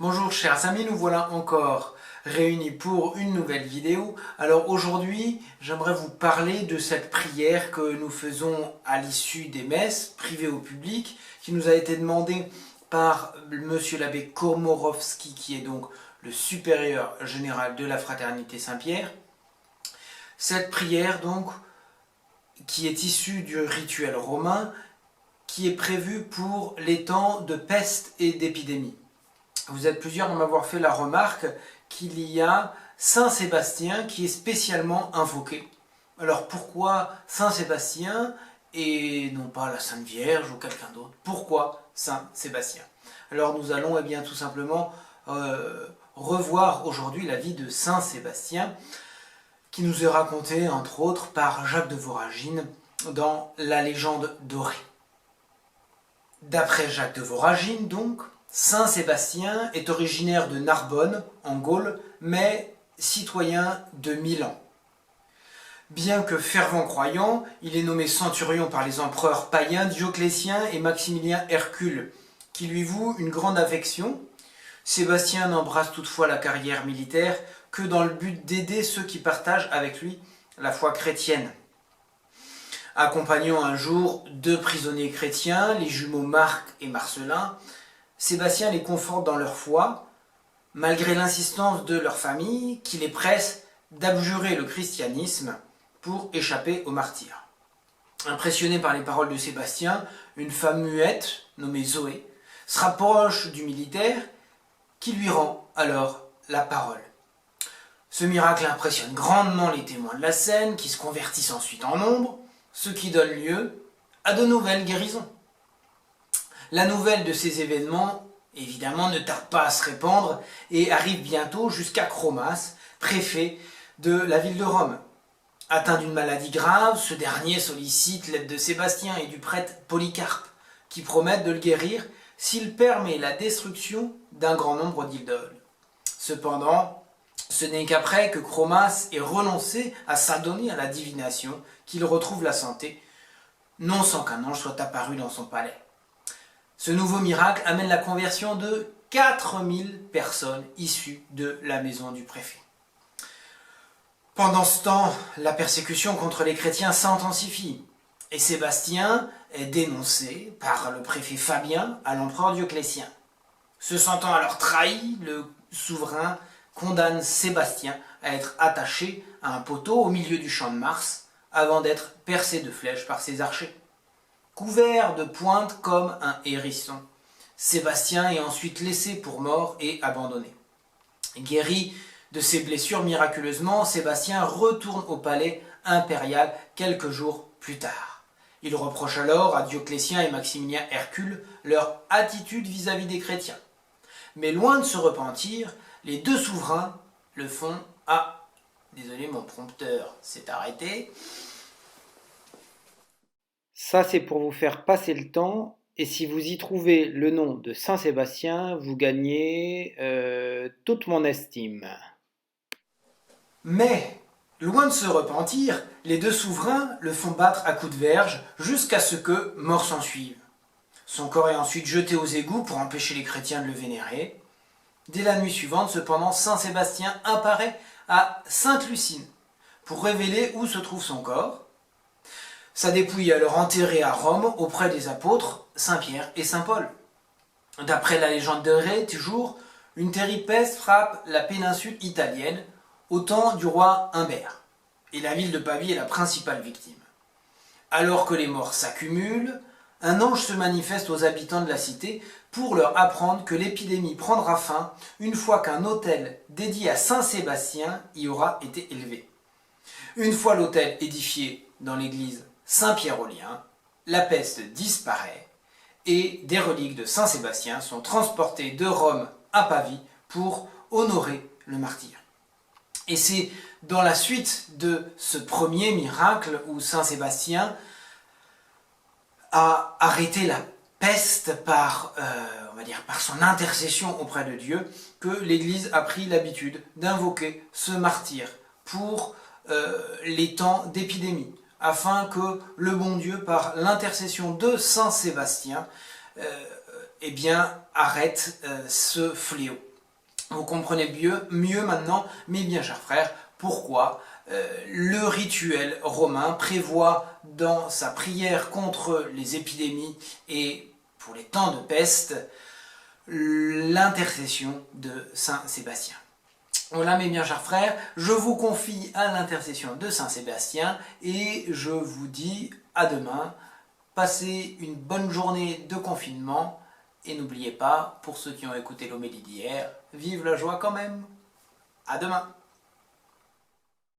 Bonjour chers amis, nous voilà encore réunis pour une nouvelle vidéo. Alors aujourd'hui, j'aimerais vous parler de cette prière que nous faisons à l'issue des messes privées au public, qui nous a été demandée par monsieur l'abbé Komorowski, qui est donc le supérieur général de la Fraternité Saint-Pierre. Cette prière donc, qui est issue du rituel romain, qui est prévue pour les temps de peste et d'épidémie. Vous êtes plusieurs à m'avoir fait la remarque qu'il y a Saint Sébastien qui est spécialement invoqué. Alors pourquoi Saint Sébastien et non pas la Sainte Vierge ou quelqu'un d'autre? Pourquoi Saint Sébastien? Alors nous allons bien tout simplement revoir aujourd'hui la vie de Saint Sébastien qui nous est racontée entre autres par Jacques de Voragine dans la légende dorée. D'après Jacques de Voragine donc, Saint Sébastien est originaire de Narbonne, en Gaule, mais citoyen de Milan. Bien que fervent croyant, il est nommé centurion par les empereurs païens Dioclétien et Maximilien Hercule, qui lui vouent une grande affection. Sébastien n'embrasse toutefois la carrière militaire que dans le but d'aider ceux qui partagent avec lui la foi chrétienne. Accompagnant un jour deux prisonniers chrétiens, les jumeaux Marc et Marcelin, Sébastien les conforte dans leur foi, malgré l'insistance de leur famille qui les presse d'abjurer le christianisme pour échapper au martyre. Impressionnée par les paroles de Sébastien, une femme muette, nommée Zoé, se rapproche du militaire qui lui rend alors la parole. Ce miracle impressionne grandement les témoins de la scène qui se convertissent ensuite en nombre, ce qui donne lieu à de nouvelles guérisons. La nouvelle de ces événements, évidemment, ne tarde pas à se répandre et arrive bientôt jusqu'à Chromas, préfet de la ville de Rome. Atteint d'une maladie grave, ce dernier sollicite l'aide de Sébastien et du prêtre Polycarpe, qui promettent de le guérir s'il permet la destruction d'un grand nombre d'idoles. Cependant, ce n'est qu'après que Chromas ait renoncé à s'adonner à la divination qu'il retrouve la santé, non sans qu'un ange soit apparu dans son palais. Ce nouveau miracle amène la conversion de 4000 personnes issues de la maison du préfet. Pendant ce temps, la persécution contre les chrétiens s'intensifie et Sébastien est dénoncé par le préfet Fabien à l'empereur Dioclétien. Se sentant alors trahi, le souverain condamne Sébastien à être attaché à un poteau au milieu du champ de Mars avant d'être percé de flèches par ses archers. Couvert de pointes comme un hérisson, Sébastien est ensuite laissé pour mort et abandonné. Guéri de ses blessures miraculeusement, Sébastien retourne au palais impérial quelques jours plus tard. Il reproche alors à Dioclétien et Maximilien Hercule leur attitude vis-à-vis des chrétiens. Mais loin de se repentir, les deux souverains le font à... Désolé, mon prompteur s'est arrêté. Ça, c'est pour vous faire passer le temps. Et si vous y trouvez le nom de Saint Sébastien, vous gagnez toute mon estime. Mais, loin de se repentir, les deux souverains le font battre à coups de verge jusqu'à ce que mort s'ensuive. Son corps est ensuite jeté aux égouts pour empêcher les chrétiens de le vénérer. Dès la nuit suivante, cependant, Saint Sébastien apparaît à Sainte-Lucine pour révéler où se trouve son corps. Sa dépouille est alors enterrée à Rome auprès des apôtres Saint-Pierre et Saint-Paul. D'après la légende dorée, toujours, une terrible peste frappe la péninsule italienne au temps du roi Humbert, et la ville de Pavie est la principale victime. Alors que les morts s'accumulent, un ange se manifeste aux habitants de la cité pour leur apprendre que l'épidémie prendra fin une fois qu'un autel dédié à Saint Sébastien y aura été élevé. Une fois l'autel édifié dans l'église Saint-Pierre-aux-Liens, la peste disparaît et des reliques de Saint Sébastien sont transportées de Rome à Pavie pour honorer le martyr. Et c'est dans la suite de ce premier miracle où Saint Sébastien a arrêté la peste par son intercession auprès de Dieu que l'Église a pris l'habitude d'invoquer ce martyr pour les temps d'épidémie, afin que le bon Dieu, par l'intercession de Saint Sébastien, arrête ce fléau. Vous comprenez mieux maintenant, mes bien chers frères, pourquoi le rituel romain prévoit dans sa prière contre les épidémies et pour les temps de peste l'intercession de Saint Sébastien. Voilà mes bien chers frères, je vous confie à l'intercession de Saint Sébastien et je vous dis à demain. Passez une bonne journée de confinement et n'oubliez pas, pour ceux qui ont écouté l'homélie d'hier, vive la joie quand même. À demain.